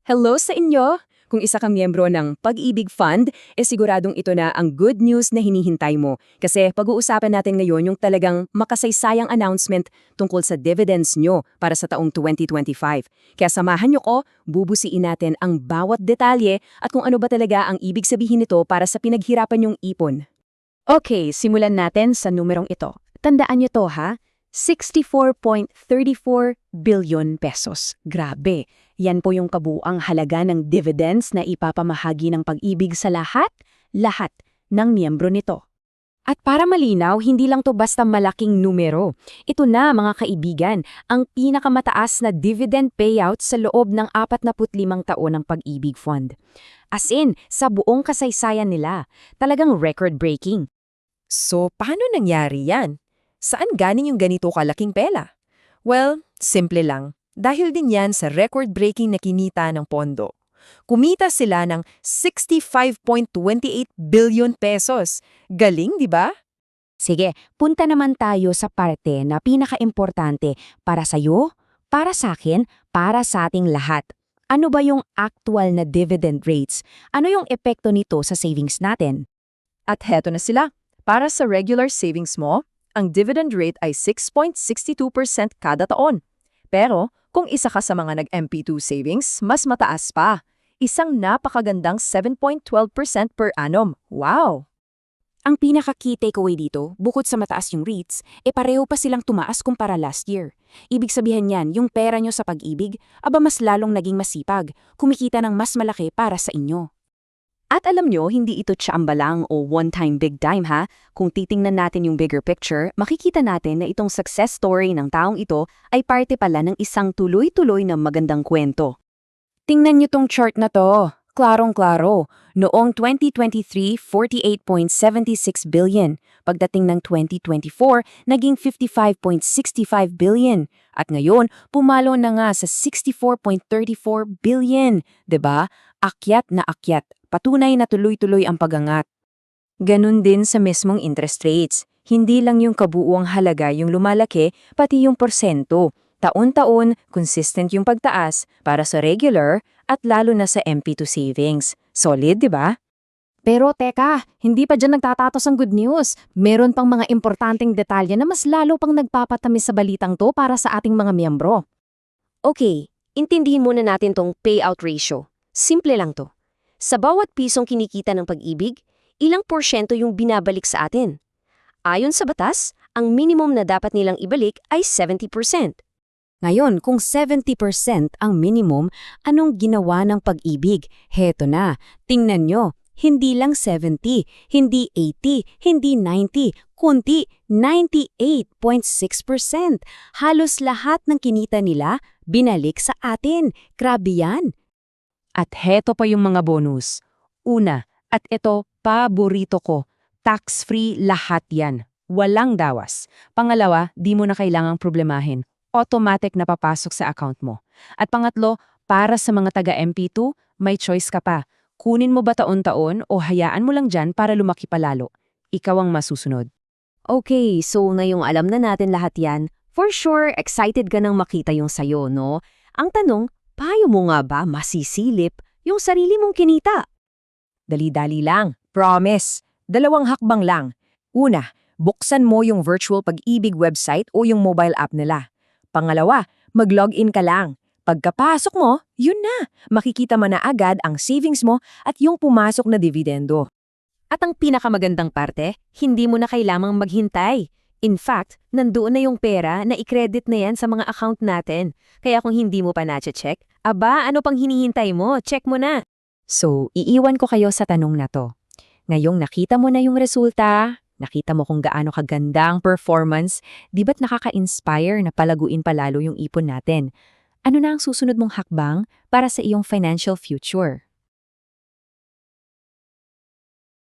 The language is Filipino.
Hello sa inyo! Kung isa kang miyembro ng Pag-ibig Fund, siguradong ito na ang good news na hinihintay mo. Kasi pag-uusapan natin ngayon yung talagang makasaysayang announcement tungkol sa dividends nyo para sa taong 2025. Kaya samahan nyo ko, bubusiin natin ang bawat detalye at kung ano ba talaga ang ibig sabihin nito para sa pinaghirapan yung ipon. Okay, simulan natin sa numerong ito. Tandaan nyo to ha, 64.34 billion pesos. Grabe. Yan po yung kabuuang halaga ng dividends na ipapamahagi ng Pag-ibig sa lahat ng miyembro nito. At para malinaw, hindi lang to basta malaking numero. Ito na, mga kaibigan, ang pinakamataas na dividend payout sa loob ng 45 taon ng Pag-ibig Fund. As in, sa buong kasaysayan nila, talagang record-breaking. So, paano nangyari yan? Saan galing yung ganito kalaking pera? Well, simple lang. Dahil din yan sa record-breaking na kinita ng pondo. Kumita sila ng 65.28 billion pesos. Galing, di ba? Sige, punta naman tayo sa parte na pinaka-importante para sa'yo, para sa'kin, para sa ating lahat. Ano ba yung actual na dividend rates? Ano yung epekto nito sa savings natin? At heto na sila. Para sa regular savings mo, ang dividend rate ay 6.62% kada taon. Pero kung isa ka sa mga nag-MP2 savings, mas mataas pa. Isang napakagandang 7.12% per annum. Wow! Ang pinaka-key takeaway dito, bukod sa mataas yung rates, pareho pa silang tumaas kumpara last year. Ibig sabihin yan, yung pera nyo sa Pag-ibig, mas lalong naging masipag, kumikita ng mas malaki para sa inyo. At alam nyo, hindi ito tsambalang o one-time big time ha. Kung titingnan natin yung bigger picture, makikita natin na itong success story ng taong ito ay parte pala ng isang tuloy-tuloy na magandang kwento. Tingnan nyo tong chart na to. Klarong-klaro. Noong 2023, 48.76 billion. Pagdating ng 2024, naging 55.65 billion. At ngayon, pumalo na nga sa 64.34 billion. 'Di ba? Akyat na akyat. Patunay na tuloy-tuloy ang pagangat. Ganun din sa mismong interest rates. Hindi lang yung kabuuang halaga yung lumalaki, pati yung porsyento. Taon-taon, consistent yung pagtaas para sa regular at lalo na sa MP2 savings. Solid, di ba? Pero teka, hindi pa dyan nagtatatos ang good news. Meron pang mga importanteng detalye na mas lalo pang nagpapatamis sa balitang to para sa ating mga miyembro. Okay, intindihin muna natin tong payout ratio. Simple lang to. Sa bawat pisong kinikita ng Pag-ibig, ilang porsyento yung binabalik sa atin? Ayon sa batas, ang minimum na dapat nilang ibalik ay 70%. Ngayon, kung 70% ang minimum, anong ginawa ng Pag-ibig? Heto na, tingnan nyo, hindi lang 70, hindi 80, hindi 90, kundi 98.6%. Halos lahat ng kinita nila binalik sa atin. Grabe yan! At heto pa yung mga bonus. Una, at ito, paborito ko, tax-free lahat yan. Walang dawas. Pangalawa, di mo na kailangang problemahin. Automatic na papasok sa account mo. At pangatlo, para sa mga taga-MP2, may choice ka pa. Kunin mo ba taon-taon o hayaan mo lang dyan para lumaki palalo? Ikaw ang masusunod. Okay, so ngayong alam na natin lahat yan, for sure excited ka nang makita yung sayo, no? Ang tanong, payo mo nga ba masisilip yung sarili mong kinita? Dali-dali lang. Promise. 2 hakbang lang. Una, buksan mo yung virtual Pag-ibig website o yung mobile app nila. Pangalawa, mag-login ka lang. Pagkapasok mo, yun na. Makikita mo na agad ang savings mo at yung pumasok na dividendo. At ang pinakamagandang parte, hindi mo na kailangang maghintay. In fact, nandoon na yung pera na i-credit na yan sa mga account natin. Kaya kung hindi mo pa na-check, ano pang hinihintay mo? Check mo na. So, iiwan ko kayo sa tanong na to. Ngayong nakita mo na yung resulta, nakita mo kung gaano kaganda ang performance, di ba't nakaka-inspire na palaguin palalo yung ipon natin? Ano na ang susunod mong hakbang para sa iyong financial future?